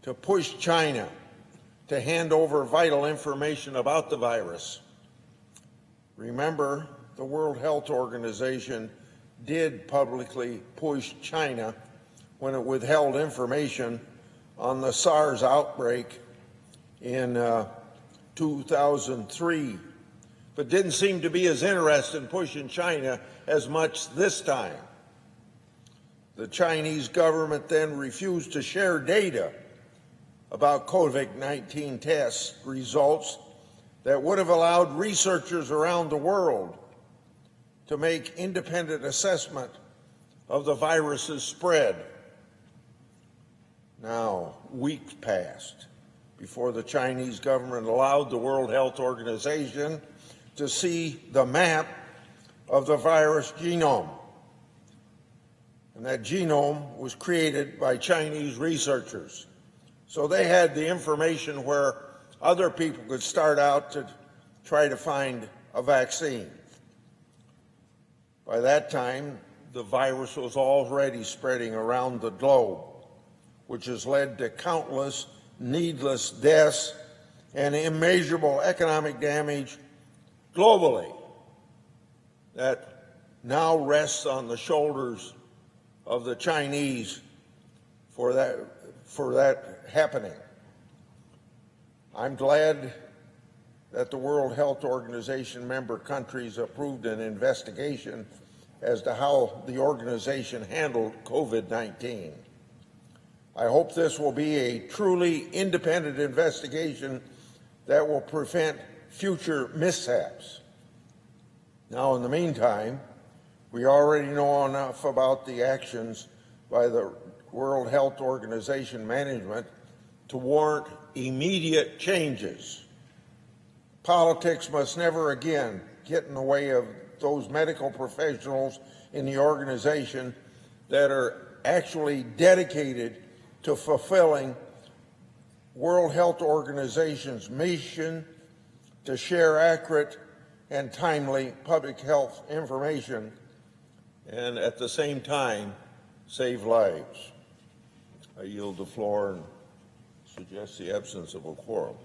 to push China to hand over vital information about the virus. Remember, the World Health Organization did publicly push China when it withheld information on the SARS outbreak in 2003, but didn't seem to be as interested in pushing China as much this time. The Chinese government then refused to share data about COVID-19 test results that would have allowed researchers around the world to make independent assessment of the virus's spread. Now, weeks passed before the Chinese government allowed the World Health Organization to see the map of the virus genome. And that genome was created by Chinese researchers. So they had the information where other people could start out to try to find a vaccine. By that time, the virus was already spreading around the globe, which has led to countless needless deaths and immeasurable economic damage globally that now rests on the shoulders of the Chinese for that happening. I'm glad that the World Health Organization member countries approved an investigation as to how the organization handled COVID-19. I hope this will be a truly independent investigation that will prevent future mishaps. Now, in the meantime, we already know enough about the actions by the World Health Organization management to warrant immediate changes. Politics must never again get in the way of those medical professionals in the organization that are actually dedicated to fulfilling World Health Organization's mission to share accurate and timely public health information and at the same time save lives. I yield the floor and suggest the absence of a quorum.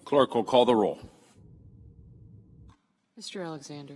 Clerk will call the roll. Mr. Alexander.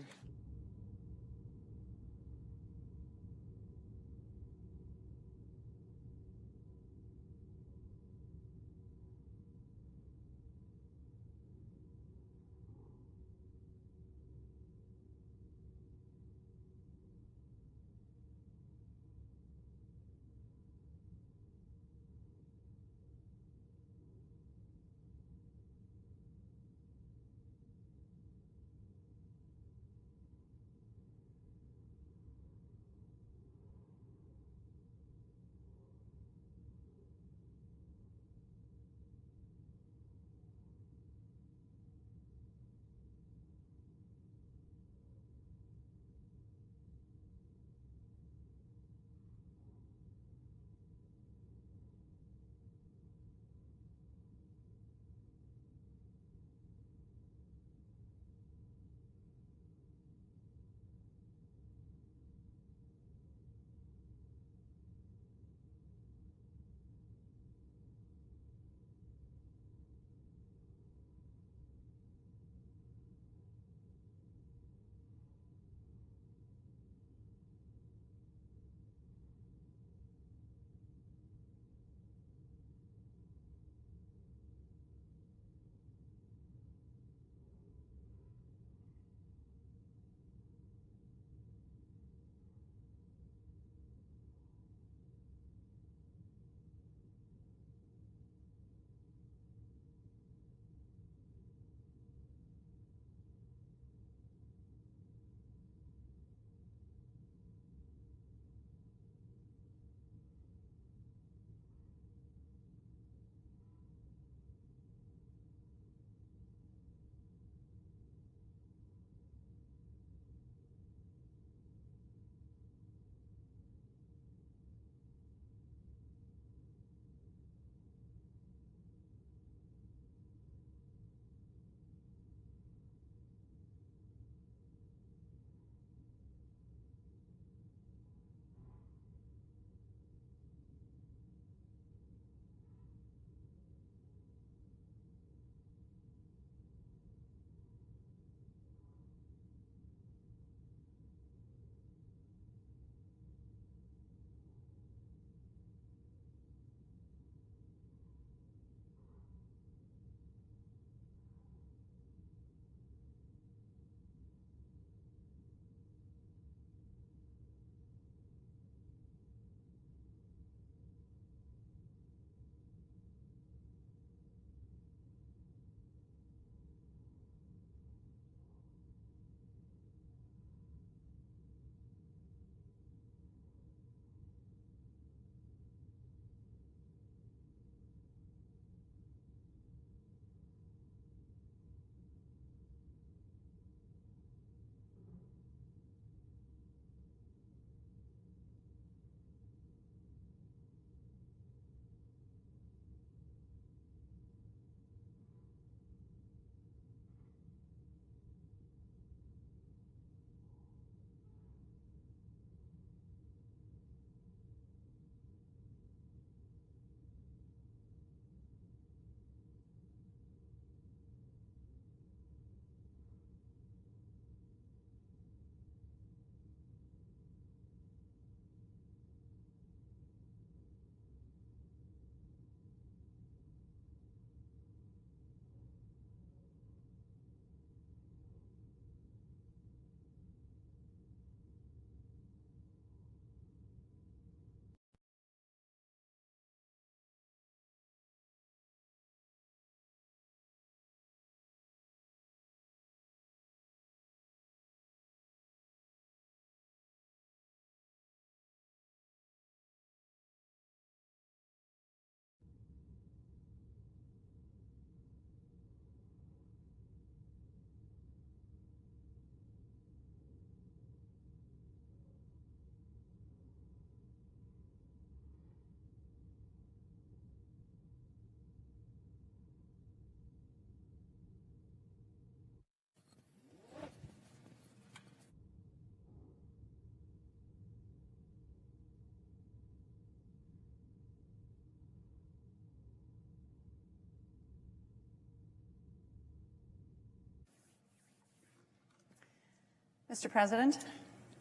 Mr. President,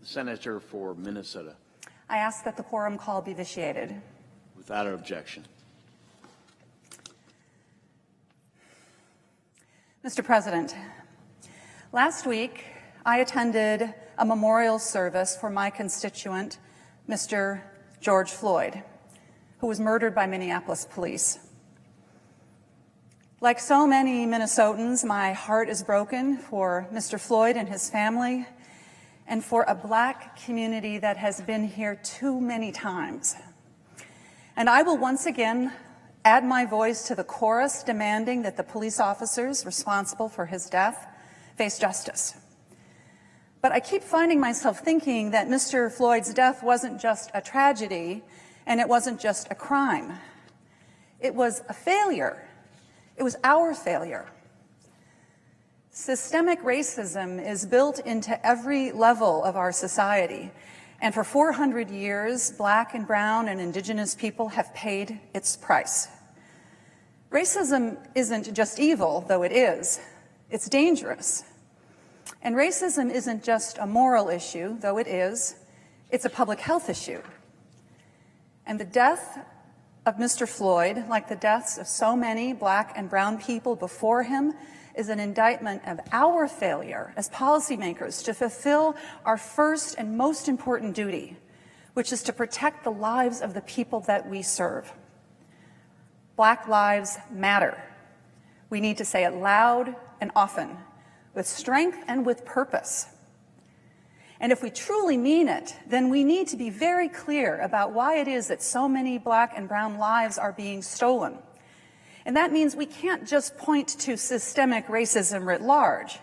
Senator for Minnesota. I ask that the quorum call be vitiated. Without an objection. Mr. President, last week I attended a memorial service for my constituent, Mr. George Floyd, who was murdered by Minneapolis police. Like so many Minnesotans, my heart is broken for Mr. Floyd and his family, and for a Black community that has been here too many times. And I will once again add my voice to the chorus demanding that the police officers responsible for his death face justice. But I keep finding myself thinking that Mr. Floyd's death wasn't just a tragedy, and it wasn't just a crime. It was a failure. It was our failure. Systemic racism is built into every level of our society, and for 400 years, Black and brown and indigenous people have paid its price. Racism isn't just evil, though it is. It's dangerous. And racism isn't just a moral issue, though it is. It's a public health issue. And the death of Mr. Floyd, like the deaths of so many Black and brown people before him, is an indictment of our failure as policymakers to fulfill our first and most important duty, which is to protect the lives of the people that we serve. Black lives matter. We need to say it loud and often, with strength and with purpose. And if we truly mean it, then we need to be very clear about why it is that so many Black and brown lives are being stolen. And that means we can't just point to systemic racism writ large.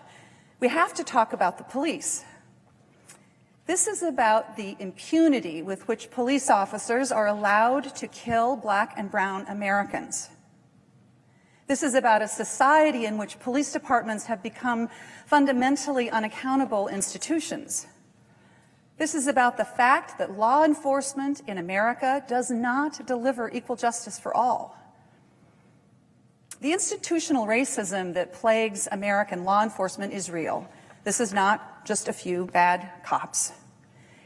We have to talk about the police. This is about the impunity with which police officers are allowed to kill Black and brown Americans. This is about a society in which police departments have become fundamentally unaccountable institutions. This is about the fact that law enforcement in America does not deliver equal justice for all. The institutional racism that plagues American law enforcement is real. This is not just a few bad cops.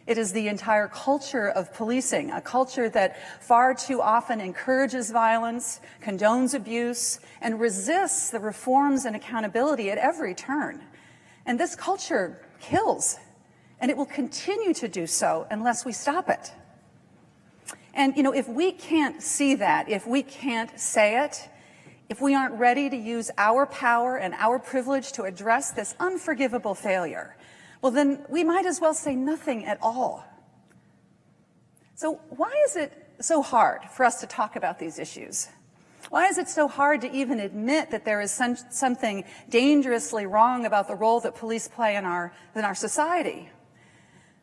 It is the entire culture of policing, a culture that far too often encourages violence, condones abuse, and resists the reforms and accountability at every turn. And this culture kills, and it will continue to do so unless we stop it. And, if we can't see that, if we can't say it, if we aren't ready to use our power and our privilege to address this unforgivable failure, well, then we might as well say nothing at all. So why is it so hard for us to talk about these issues? Why is it so hard to even admit that there is something dangerously wrong about the role that police play in our society?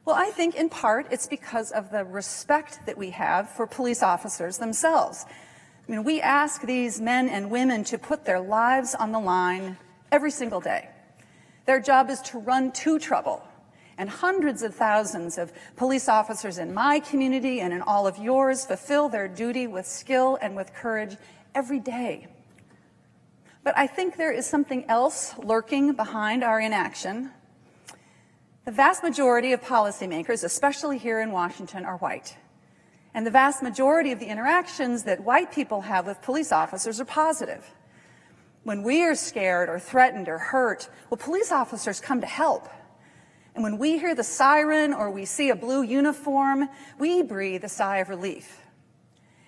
Well, I think in part it's because of the respect that we have for police officers themselves. We ask these men and women to put their lives on the line every single day. Their job is to run to trouble. And hundreds of thousands of police officers in my community and in all of yours fulfill their duty with skill and with courage every day. But I think there is something else lurking behind our inaction. The vast majority of policymakers, especially here in Washington, are white. And the vast majority of the interactions that white people have with police officers are positive. When we are scared or threatened or hurt, well, police officers come to help. And when we hear the siren or we see a blue uniform, we breathe a sigh of relief.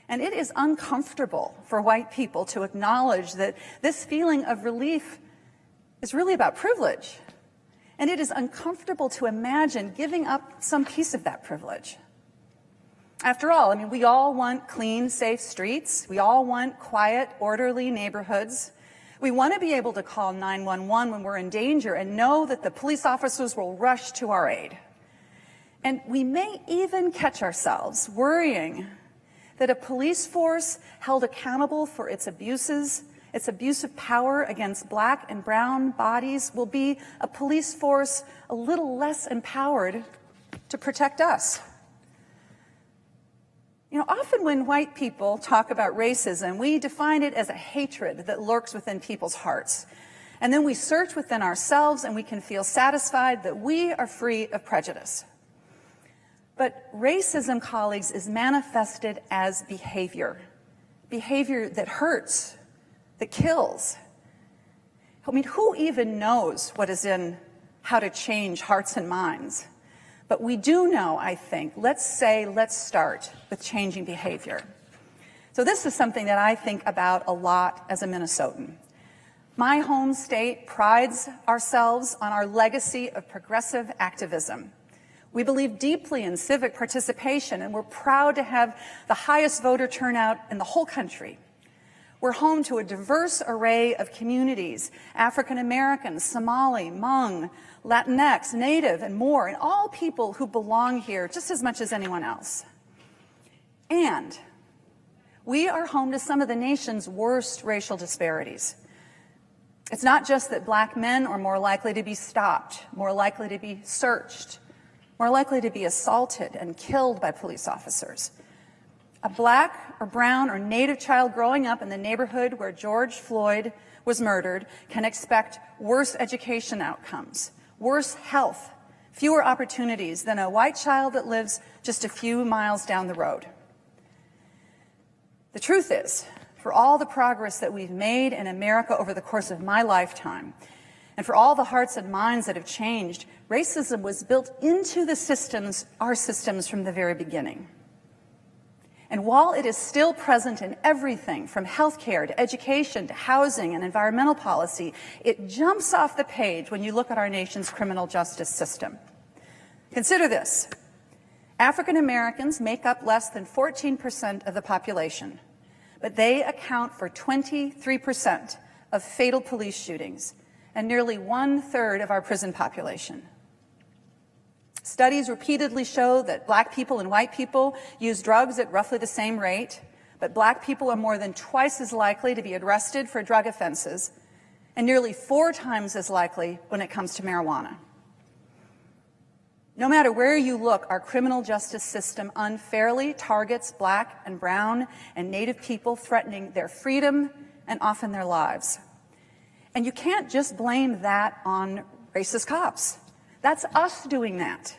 And it is uncomfortable for white people to acknowledge that this feeling of relief is really about privilege. And it is uncomfortable to imagine giving up some piece of that privilege. After all, we all want clean, safe streets. We all want quiet, orderly neighborhoods. We want to be able to call 911 when we're in danger and know that the police officers will rush to our aid. And we may even catch ourselves worrying that a police force held accountable for its abuses, its abuse of power against Black and brown bodies, will be a police force a little less empowered to protect us. Often when white people talk about racism, we define it as a hatred that lurks within people's hearts. And then we search within ourselves and we can feel satisfied that we are free of prejudice. But racism, colleagues, is manifested as behavior that hurts, that kills. I mean, who even knows what is in How to Change Hearts and Minds? But we do know, I think, let's start with changing behavior. So this is something that I think about a lot as a Minnesotan. My home state prides ourselves on our legacy of progressive activism. We believe deeply in civic participation, and we're proud to have the highest voter turnout in the whole country. We're home to a diverse array of communities, African Americans, Somali, Hmong, Latinx, Native, and more, and all people who belong here just as much as anyone else. And we are home to some of the nation's worst racial disparities. It's not just that black men are more likely to be stopped, more likely to be searched, more likely to be assaulted and killed by police officers. A black or brown or Native child growing up in the neighborhood where George Floyd was murdered can expect worse education outcomes, worse health, fewer opportunities than a white child that lives just a few miles down the road. The truth is, for all the progress that we've made in America over the course of my lifetime, and for all the hearts and minds that have changed, racism was built into the systems, our systems, from the very beginning. And while it is still present in everything from healthcare to education to housing and environmental policy, it jumps off the page when you look at our nation's criminal justice system. Consider this. African Americans make up less than 14% of the population, but they account for 23% of fatal police shootings and nearly 1/3 of our prison population. Studies repeatedly show that black people and white people use drugs at roughly the same rate, but black people are more than twice as likely to be arrested for drug offenses and nearly 4 times as likely when it comes to marijuana. No matter where you look, our criminal justice system unfairly targets black and brown and Native people, threatening their freedom and often their lives. And you can't just blame that on racist cops. That's us doing that.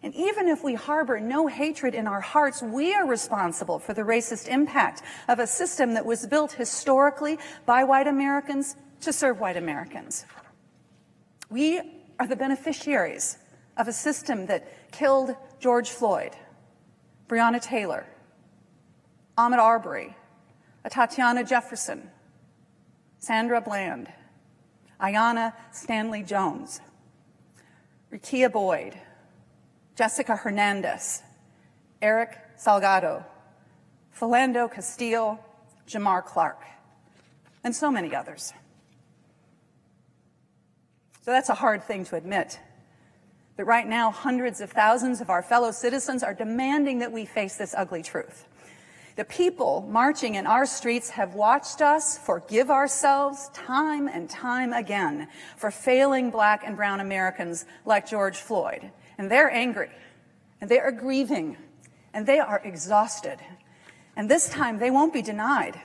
And even if we harbor no hatred in our hearts, we are responsible for the racist impact of a system that was built historically by white Americans to serve white Americans. We are the beneficiaries of a system that killed George Floyd, Breonna Taylor, Ahmaud Arbery, Tatiana Jefferson, Sandra Bland, Ayanna Stanley Jones, Rekia Boyd, Jessica Hernandez, Eric Salgado, Philando Castile, Jamar Clark, and so many others. So that's a hard thing to admit. But right now, hundreds of thousands of our fellow citizens are demanding that we face this ugly truth. The people marching in our streets have watched us forgive ourselves time and time again for failing black and brown Americans like George Floyd. And they're angry, and they are grieving, and they are exhausted. And this time, they won't be denied.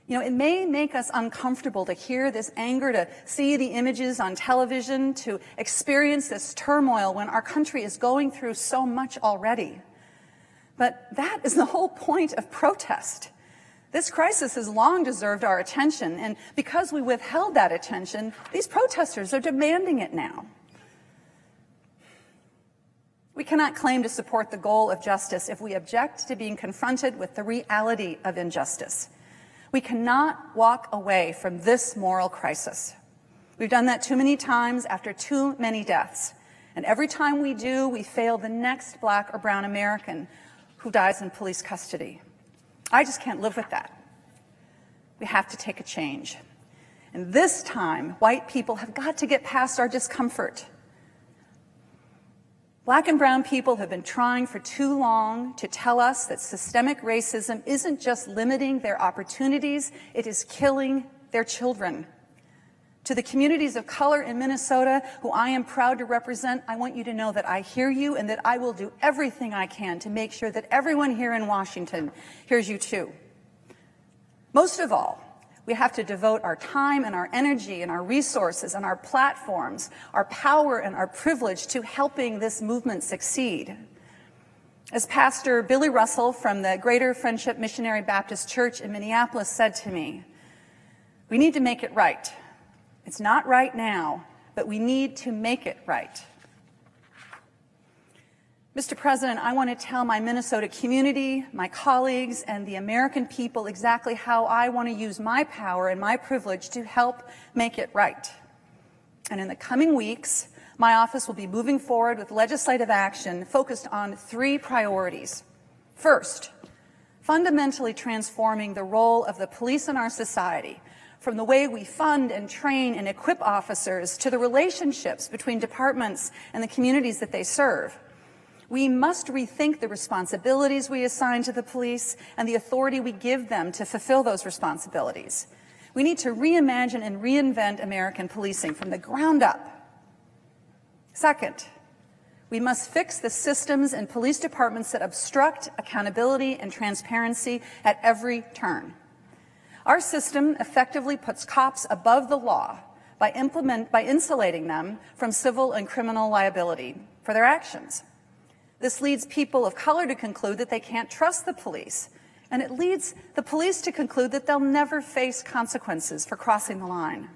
You know, it may make us uncomfortable to hear this anger, to see the images on television, to experience this turmoil when our country is going through so much already. But that is the whole point of protest. This crisis has long deserved our attention, and because we withheld that attention, these protesters are demanding it now. We cannot claim to support the goal of justice if we object to being confronted with the reality of injustice. We cannot walk away from this moral crisis. We've done that too many times after too many deaths. And every time we do, we fail the next black or brown American who dies in police custody. I just can't live with that. We have to take a change. And this time, white people have got to get past our discomfort. Black and brown people have been trying for too long to tell us that systemic racism isn't just limiting their opportunities, it is killing their children. To the communities of color in Minnesota, who I am proud to represent, I want you to know that I hear you and that I will do everything I can to make sure that everyone here in Washington hears you too. Most of all, We have to devote our time and our energy and our resources and our platforms, our power and our privilege to helping this movement succeed. As Pastor Billy Russell from the Greater Friendship Missionary Baptist Church in Minneapolis said to me, "We need to make it right. It's not right now, but we need to make it right." Mr. President, I want to tell my Minnesota community, my colleagues, and the American people exactly how I want to use my power and my privilege to help make it right. And in the coming weeks, my office will be moving forward with legislative action focused on 3 priorities. First, fundamentally transforming the role of the police in our society, from the way we fund and train and equip officers to the relationships between departments and the communities that they serve. We must rethink the responsibilities we assign to the police and the authority we give them to fulfill those responsibilities. We need to reimagine and reinvent American policing from the ground up. Second, we must fix the systems and police departments that obstruct accountability and transparency at every turn. Our system effectively puts cops above the law by insulating them from civil and criminal liability for their actions. This leads people of color to conclude that they can't trust the police, and it leads the police to conclude that they'll never face consequences for crossing the line.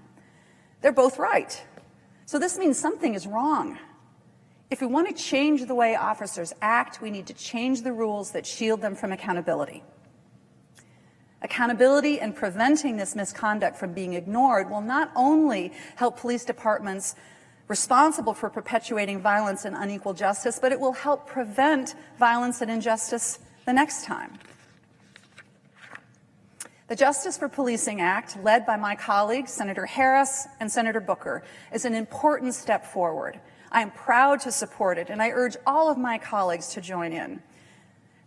They're both right. So this means something is wrong. If we want to change the way officers act, we need to change the rules that shield them from accountability. Accountability and preventing this misconduct from being ignored will not only help police departments responsible for perpetuating violence and unequal justice, but it will help prevent violence and injustice the next time. The Justice for Policing Act, led by my colleagues, Senator Harris and Senator Booker, is an important step forward. I am proud to support it, and I urge all of my colleagues to join in.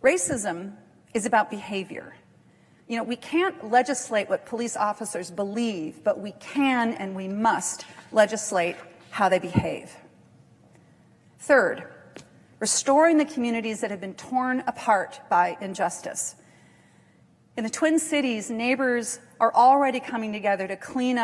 Racism is about behavior. You know, we can't legislate what police officers believe, but we can and we must legislate how they behave. Third, restoring the communities that have been torn apart by injustice. In the Twin Cities, neighbors are already coming together to clean up